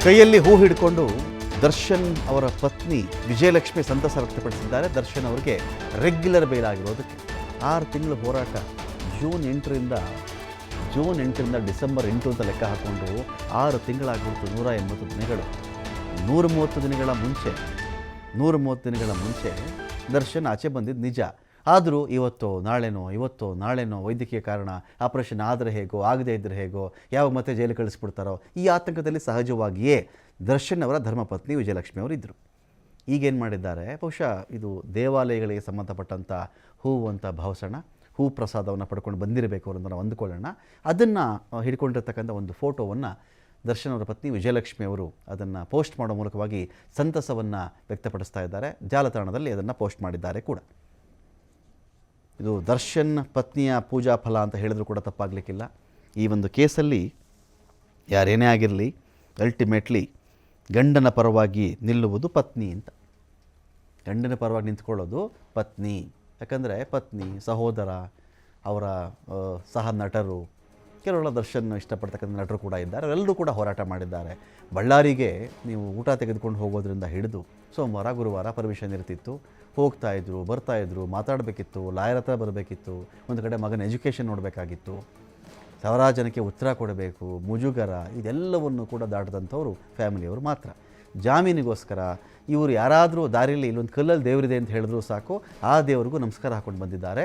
ಕೈಯಲ್ಲಿ ಹೂ ಹಿಡ್ಕೊಂಡು ದರ್ಶನ್ ಅವರ ಪತ್ನಿ ವಿಜಯಲಕ್ಷ್ಮಿ ಸಂತಸ ವ್ಯಕ್ತಪಡಿಸಿದ್ದಾರೆ. ದರ್ಶನ್ ಅವರಿಗೆ ರೆಗ್ಯುಲರ್ ಬೇಲ್ ಆಗಿರೋದಕ್ಕೆ 6 ತಿಂಗಳ ಹೋರಾಟ. ಜೂನ್ 8ರಿಂದ ಡಿಸೆಂಬರ್ 8 ಅಂತ ಲೆಕ್ಕ ಹಾಕ್ಕೊಂಡು 6 ತಿಂಗಳಾಗ್ಬಿಡ್ತು. 180 ದಿನಗಳು. 130 ದಿನಗಳ ಮುಂಚೆ ದರ್ಶನ್ ಆಚೆ ಬಂದಿದ್ದು ನಿಜ. ಆದರೂ ಇವತ್ತೋ ನಾಳೆನೋ ವೈದ್ಯಕೀಯ ಕಾರಣ, ಆಪರೇಷನ್ ಆದರೆ ಹೇಗೋ, ಆಗದೇ ಇದ್ದರೆ ಹೇಗೋ, ಯಾವ ಮತ್ತೆ ಜೈಲು ಕಳಿಸ್ಬಿಡ್ತಾರೋ, ಈ ಆತಂಕದಲ್ಲಿ ಸಹಜವಾಗಿಯೇ ದರ್ಶನ್ ಅವರ ಧರ್ಮಪತ್ನಿ ವಿಜಯಲಕ್ಷ್ಮಿ ಅವರು ಇದ್ದರು. ಈಗೇನು ಮಾಡಿದ್ದಾರೆ, ಬಹುಶಃ ಇದು ದೇವಾಲಯಗಳಿಗೆ ಸಂಬಂಧಪಟ್ಟಂಥ ಹೂವು ಅಂತ ಭಾವಿಸೋಣ, ಹೂ ಪ್ರಸಾದವನ್ನು ಪಡ್ಕೊಂಡು ಬಂದಿರಬೇಕು ಅವರು ಅಂತ ನಾವು ಅಂದುಕೊಳ್ಳೋಣ. ಅದನ್ನು ಹಿಡ್ಕೊಂಡಿರ್ತಕ್ಕಂಥ ಒಂದು ಫೋಟೋವನ್ನು ದರ್ಶನ್ ಅವರ ಪತ್ನಿ ವಿಜಯಲಕ್ಷ್ಮಿ ಅವರು ಅದನ್ನು ಪೋಸ್ಟ್ ಮಾಡೋ ಮೂಲಕವಾಗಿ ಸಂತಸವನ್ನು ವ್ಯಕ್ತಪಡಿಸ್ತಾ ಇದ್ದಾರೆ. ಜಾಲತಾಣದಲ್ಲಿ ಅದನ್ನು ಪೋಸ್ಟ್ ಮಾಡಿದ್ದಾರೆ ಕೂಡ. ಇದು ದರ್ಶನ್ ಪತ್ನಿಯ ಪೂಜಾ ಫಲ ಅಂತ ಹೇಳಿದ್ರು ಕೂಡ ತಪ್ಪಾಗಲಿಕ್ಕಿಲ್ಲ. ಈ ಒಂದು ಕೇಸಲ್ಲಿ ಯಾರೇನೇ ಆಗಿರಲಿ, ಅಲ್ಟಿಮೇಟ್ಲಿ ಗಂಡನ ಪರವಾಗಿ ನಿಲ್ಲುವುದು ಪತ್ನಿ ಅಂತ. ಗಂಡನ ಪರವಾಗಿ ನಿಂತ್ಕೊಳ್ಳೋದು ಪತ್ನಿ. ಯಾಕಂದರೆ ಪತ್ನಿ, ಸಹೋದರ, ಅವರ ಸಹ ನಟರು, ಕೆಲವೆಲ್ಲ ದರ್ಶನ್ ಇಷ್ಟಪಡ್ತಕ್ಕಂಥ ನಟರು ಕೂಡ ಇದ್ದಾರೆ. ಅವರೆಲ್ಲರೂ ಕೂಡ ಹೋರಾಟ ಮಾಡಿದ್ದಾರೆ. ಬಳ್ಳಾರಿಗೆ ನೀವು ಊಟ ತೆಗೆದುಕೊಂಡು ಹೋಗೋದ್ರಿಂದ ಹಿಡಿದು ಸೋಮವಾರ ಗುರುವಾರ ಪರ್ಮಿಷನ್ ಇರ್ತಿತ್ತು, ಹೋಗ್ತಾಯಿದ್ರು, ಬರ್ತಾಯಿದ್ರು, ಮಾತಾಡಬೇಕಿತ್ತು, ಲಾಯರ್ ಹತ್ರ ಬರಬೇಕಿತ್ತು, ಒಂದು ಕಡೆ ಮಗನ ಎಜುಕೇಷನ್ ನೋಡಬೇಕಾಗಿತ್ತು, ಸಾವಿರಾರು ಜನಕ್ಕೆ ಉತ್ತರ ಕೊಡಬೇಕು, ಮುಜುಗರ, ಇದೆಲ್ಲವನ್ನು ಕೂಡ ದಾಟದಂಥವ್ರು ಫ್ಯಾಮಿಲಿಯವರು ಮಾತ್ರ. ಜಾಮೀನಿಗೋಸ್ಕರ ಇವರು ಯಾರಾದರೂ ದಾರಿಯಲ್ಲಿ ಇಲ್ಲೊಂದು ಕಲ್ಲಲ್ಲಿ ದೇವರಿದೆ ಅಂತ ಹೇಳಿದ್ರು ಸಾಕು, ಆ ದೇವರಿಗೂ ನಮಸ್ಕಾರ ಹಾಕ್ಕೊಂಡು ಬಂದಿದ್ದಾರೆ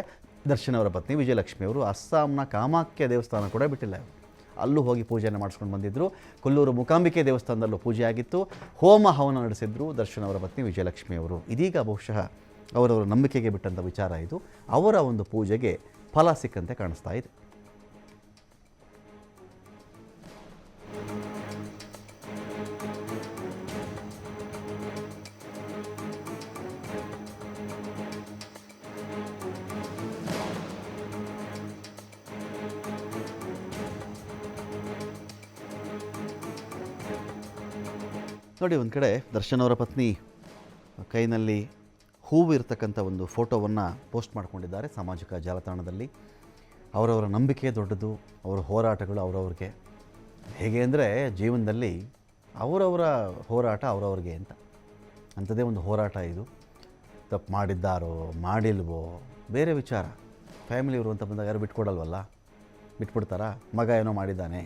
ದರ್ಶನ್ ಅವರ ಪತ್ನಿ ವಿಜಯಲಕ್ಷ್ಮಿ ಅವರು. ಅಸ್ಸಾಂನ ಕಾಮಾಖ್ಯ ದೇವಸ್ಥಾನ ಕೂಡ ಬಿಟ್ಟಿಲ್ಲ, ಅಲ್ಲೂ ಹೋಗಿ ಪೂಜೆಯನ್ನು ಮಾಡಿಸ್ಕೊಂಡು ಬಂದಿದ್ದರು. ಕೊಲ್ಲೂರು ಮೂಕಾಂಬಿಕೆ ದೇವಸ್ಥಾನದಲ್ಲೂ ಪೂಜೆ ಆಗಿತ್ತು, ಹೋಮ ಹವನ ನಡೆಸಿದ್ರು ದರ್ಶನ್ ಅವರ ಪತ್ನಿ ವಿಜಯಲಕ್ಷ್ಮಿ ಅವರು. ಇದೀಗ ಬಹುಶಃ ಅವರವರ ನಂಬಿಕೆಗೆ ಬಿಟ್ಟಂಥ ವಿಚಾರ ಇದು. ಅವರ ಒಂದು ಪೂಜೆಗೆ ಫಲ ಸಿಕ್ಕಂತೆ ಕಾಣಿಸ್ತಾ ಇದೆ. ನೋಡಿ, ಒಂದು ಕಡೆ ದರ್ಶನ್ ಅವರ ಪತ್ನಿ ಕೈನಲ್ಲಿ ಹೂವು ಇರತಕ್ಕಂಥ ಒಂದು ಫೋಟೋವನ್ನು ಪೋಸ್ಟ್ ಮಾಡ್ಕೊಂಡಿದ್ದಾರೆ ಸಾಮಾಜಿಕ ಜಾಲತಾಣದಲ್ಲಿ. ಅವರವರ ನಂಬಿಕೆ ದೊಡ್ಡದು, ಅವರ ಹೋರಾಟಗಳು ಅವರವ್ರಿಗೆ. ಹೇಗೆ ಅಂದರೆ ಜೀವನದಲ್ಲಿ ಅವರವರ ಹೋರಾಟ ಅವರವ್ರಿಗೆ ಅಂತ, ಅಂಥದ್ದೇ ಒಂದು ಹೋರಾಟ ಇದು. ತಪ್ಪು ಮಾಡಿದ್ದಾರೋ ಮಾಡಿಲ್ವೋ ಬೇರೆ ವಿಚಾರ. ಫ್ಯಾಮಿಲಿಯವರು ಅಂತ ಬಂದಾಗ ಯಾರು ಬಿಟ್ಕೊಡಲ್ವಲ್ಲ, ಬಿಟ್ಬಿಡ್ತಾರಾ? ಮಗ ಏನೋ ಮಾಡಿದ್ದಾನೆ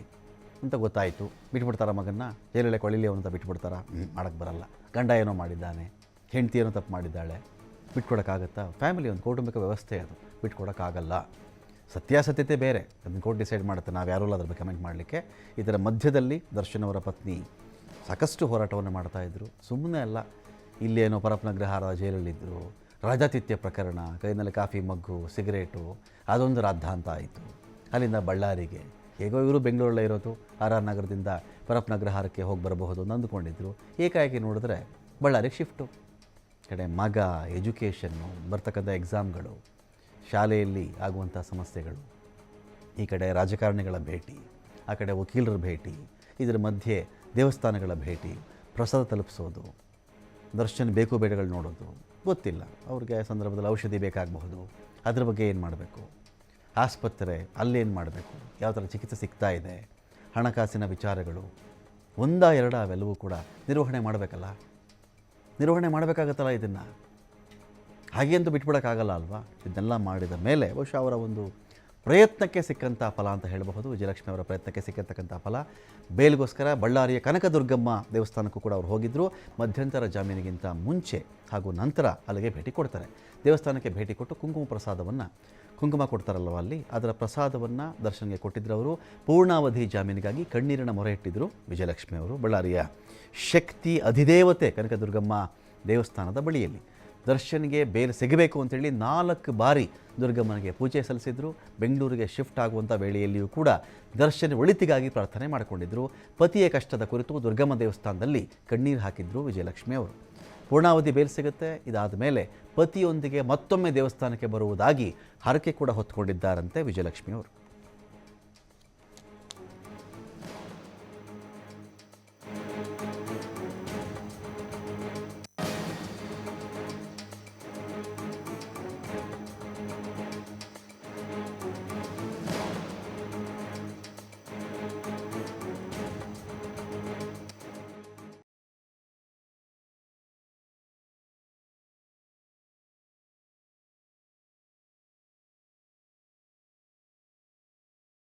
ಅಂತ ಗೊತ್ತಾಯಿತು, ಬಿಟ್ಬಿಡ್ತಾರ ಮಗನ್ನ? ಜೈಲಲ್ಲೇ ಕೊಳಿಲಿ ಅವನು ಅಂತ ಬಿಟ್ಬಿಡ್ತಾರಾ? ಮಾಡೋಕ್ಕೆ ಬರಲ್ಲ. ಗಂಡ ಏನೋ ಮಾಡಿದ್ದಾನೆ, ಹೆಂಡತಿ ಏನೋ ತಪ್ಪು ಮಾಡಿದ್ದಾಳೆ, ಬಿಟ್ಕೊಡೋಕ್ಕಾಗತ್ತಾ? ಫ್ಯಾಮಿಲಿ ಒಂದು ಕೌಟುಂಬಿಕ ವ್ಯವಸ್ಥೆ, ಅದು ಬಿಟ್ಕೊಡೋಕ್ಕಾಗಲ್ಲ. ಸತ್ಯಾಸತ್ಯತೆ ಬೇರೆ, ಅದನ್ನು ಕೋರ್ಟ್ ಡಿಸೈಡ್ ಮಾಡುತ್ತೆ, ನಾವು ಯಾರೂ ಅದ್ರ ಬಗ್ಗೆ ಕಮೆಂಟ್ ಮಾಡಲಿಕ್ಕೆ. ಇದರ ಮಧ್ಯದಲ್ಲಿ ದರ್ಶನ್ ಅವರ ಪತ್ನಿ ಸಾಕಷ್ಟು ಹೋರಾಟವನ್ನು ಮಾಡ್ತಾಯಿದ್ರು. ಸುಮ್ಮನೆ ಅಲ್ಲ, ಇಲ್ಲೇನೋ ಪರಪ್ಪನಗ್ರಹಾರ ಜೈಲಲ್ಲಿದ್ದರು, ರಾಜಾತಿಥ್ಯ ಪ್ರಕರಣ, ಕೈನಲ್ಲಿ ಕಾಫಿ ಮಗ್ಗು, ಸಿಗರೇಟು, ಅದೊಂದು ರಾದ್ಧಾಂತ ಆಯಿತು. ಅಲ್ಲಿಂದ ಬಳ್ಳಾರಿಗೆ, ಹೇಗೋ ಇವರು ಬೆಂಗಳೂರಲ್ಲೇ ಇರೋದು, ಆರ್ ನಗರದಿಂದ ಪರಪ್ಪನಗ್ರಹಾರಕ್ಕೆ ಹೋಗಿ ಬರಬಹುದು ಅಂತ ಅಂದುಕೊಂಡಿದ್ರು. ಏಕಾಏಕಿ ನೋಡಿದ್ರೆ ಬಳ್ಳಾರಿಗೆ ಶಿಫ್ಟು. ಕಡೆ ಮಗ, ಎಜುಕೇಷನ್ನು, ಬರ್ತಕ್ಕಂಥ ಎಕ್ಸಾಮ್ಗಳು, ಶಾಲೆಯಲ್ಲಿ ಆಗುವಂಥ ಸಮಸ್ಯೆಗಳು, ಈ ಕಡೆ ರಾಜಕಾರಣಿಗಳ ಭೇಟಿ, ಆ ಕಡೆ ವಕೀಲರ ಭೇಟಿ, ಇದರ ಮಧ್ಯೆ ದೇವಸ್ಥಾನಗಳ ಭೇಟಿ, ಪ್ರಸಾದ ತಲುಪಿಸೋದು, ದರ್ಶನ್ ಬೇಕು ಬೇಡಗಳು ನೋಡೋದು, ಗೊತ್ತಿಲ್ಲ ಅವ್ರಿಗೆ ಸಂದರ್ಭದಲ್ಲಿ ಔಷಧಿ ಬೇಕಾಗಬಹುದು, ಅದ್ರ ಬಗ್ಗೆ ಏನು ಮಾಡಬೇಕು, ಆಸ್ಪತ್ರೆ ಅಲ್ಲೇನು ಮಾಡಬೇಕು, ಯಾವ ಥರ ಚಿಕಿತ್ಸೆ ಸಿಗ್ತಾ ಇದೆ, ಹಣಕಾಸಿನ ವಿಚಾರಗಳು, ಎರಡ ಅವೆಲ್ಲವೂ ಕೂಡ ನಿರ್ವಹಣೆ ಮಾಡಬೇಕಲ್ಲ, ನಿರ್ವಹಣೆ ಮಾಡಬೇಕಾಗತ್ತಲ್ಲ. ಇದನ್ನು ಹಾಗೆ ಅಂತೂ ಬಿಟ್ಬಿಡೋಕ್ಕಾಗಲ್ಲ ಅಲ್ವಾ? ಇದನ್ನೆಲ್ಲ ಮಾಡಿದ ಮೇಲೆ ಬಹುಶಃ ಅವರ ಒಂದು ಪ್ರಯತ್ನಕ್ಕೆ ಸಿಕ್ಕಂಥ ಫಲ ಅಂತ ಹೇಳಬಹುದು. ವಿಜಯಲಕ್ಷ್ಮಿ ಅವರ ಪ್ರಯತ್ನಕ್ಕೆ ಸಿಕ್ಕಂತಕ್ಕಂಥ ಫಲ. ಬೇಲ್ಗೋಸ್ಕರ ಬಳ್ಳಾರಿಯ ಕನಕದುರ್ಗಮ್ಮ ದೇವಸ್ಥಾನಕ್ಕೂ ಕೂಡ ಅವರು ಹೋಗಿದ್ದರು. ಮಧ್ಯಂತರ ಜಾಮೀನಿಗಿಂತ ಮುಂಚೆ ಹಾಗೂ ನಂತರ ಅಲ್ಲಿಗೆ ಭೇಟಿ ಕೊಡ್ತಾರೆ. ದೇವಸ್ಥಾನಕ್ಕೆ ಭೇಟಿ ಕೊಟ್ಟು ಕುಂಕುಮ ಕೊಡ್ತಾರಲ್ವ ಅಲ್ಲಿ, ಅದರ ಪ್ರಸಾದವನ್ನು ದರ್ಶನ್ಗೆ ಕೊಟ್ಟಿದ್ದರು ಅವರು. ಪೂರ್ಣಾವಧಿ ಜಾಮೀನಿಗಾಗಿ ಕಣ್ಣೀರಿನ ಮೊರೆ ಇಟ್ಟಿದ್ದರು ವಿಜಯಲಕ್ಷ್ಮಿ ಅವರು ಬಳ್ಳಾರಿಯ ಶಕ್ತಿ ಅಧಿದೇವತೆ ಕನಕದುರ್ಗಮ್ಮ ದೇವಸ್ಥಾನದ ಬಳಿಯಲ್ಲಿ. ದರ್ಶನ್ಗೆ ಬೇಲ್ ಸಿಗಬೇಕು ಅಂತೇಳಿ 4 ಬಾರಿ ದುರ್ಗಮ್ಮನಿಗೆ ಪೂಜೆ ಸಲ್ಲಿಸಿದ್ರು. ಬೆಂಗಳೂರಿಗೆ ಶಿಫ್ಟ್ ಆಗುವಂಥ ವೇಳೆಯಲ್ಲಿಯೂ ಕೂಡ ದರ್ಶನ್ ಒಳಿತಿಗಾಗಿ ಪ್ರಾರ್ಥನೆ ಮಾಡಿಕೊಂಡಿದ್ದರು. ಪತಿಯ ಕಷ್ಟದ ಕುರಿತು ದುರ್ಗಮ್ಮ ದೇವಸ್ಥಾನದಲ್ಲಿ ಕಣ್ಣೀರು ಹಾಕಿದ್ರು ವಿಜಯಲಕ್ಷ್ಮಿ ಅವರು. ಪೂರ್ಣಾವಧಿ ಬೇಲ್ ಸಿಗುತ್ತೆ. ಇದಾದ ಮೇಲೆ ಪತಿಯೊಂದಿಗೆ ಮತ್ತೊಮ್ಮೆ ದೇವಸ್ಥಾನಕ್ಕೆ ಬರುವುದಾಗಿ ಹರಕೆ ಕೂಡ ಹೊತ್ತುಕೊಂಡಿದ್ದಾರಂತೆ ವಿಜಯಲಕ್ಷ್ಮಿ ಅವರು.